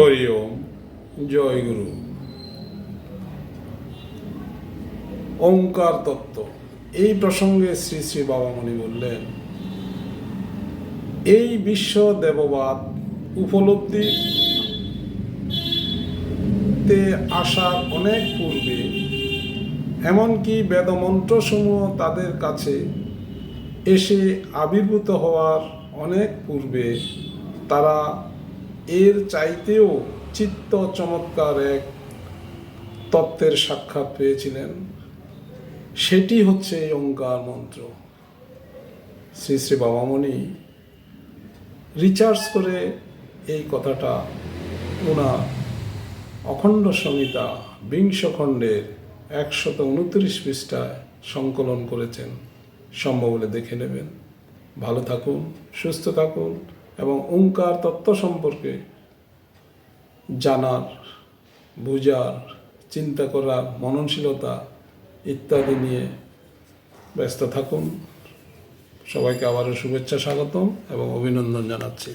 হরি ওম, জয় গুরু। ওঙ্কার তত্ত্ব এই প্রসঙ্গে শ্রী শ্রী বাবামণি বললেন, এই বিশ্ব দেববাদ উপলব্ধিতে আসার অনেক পূর্বে, এমনকি বেদমন্ত্রসমূহ তাদের কাছে এসে আবির্ভূত হওয়ার অনেক পূর্বে তারা এর চাইতেও চিত্ত চমৎকার এক তত্ত্বের সাক্ষাৎ পেয়েছিলেন। সেটি হচ্ছে এই ওঙ্কার মন্ত্র। শ্রী শ্রী বাবামণি রিসার্চ করে এই কথাটা ওনার অখণ্ড সংহিতা বিংশ খণ্ডের 129 পৃষ্ঠায় সংকলন করেছেন। সম্ভব হলে দেখে নেবেন। ভালো থাকুন, সুস্থ থাকুন এবং ওঙ্কার তত্ত্ব সম্পর্কে জানার, বুঝার, চিন্তা করার, মননশীলতা ইত্যাদি নিয়ে ব্যস্ত থাকুন। সবাইকে আবারও শুভেচ্ছা, স্বাগতম এবং অভিনন্দন জানাচ্ছি।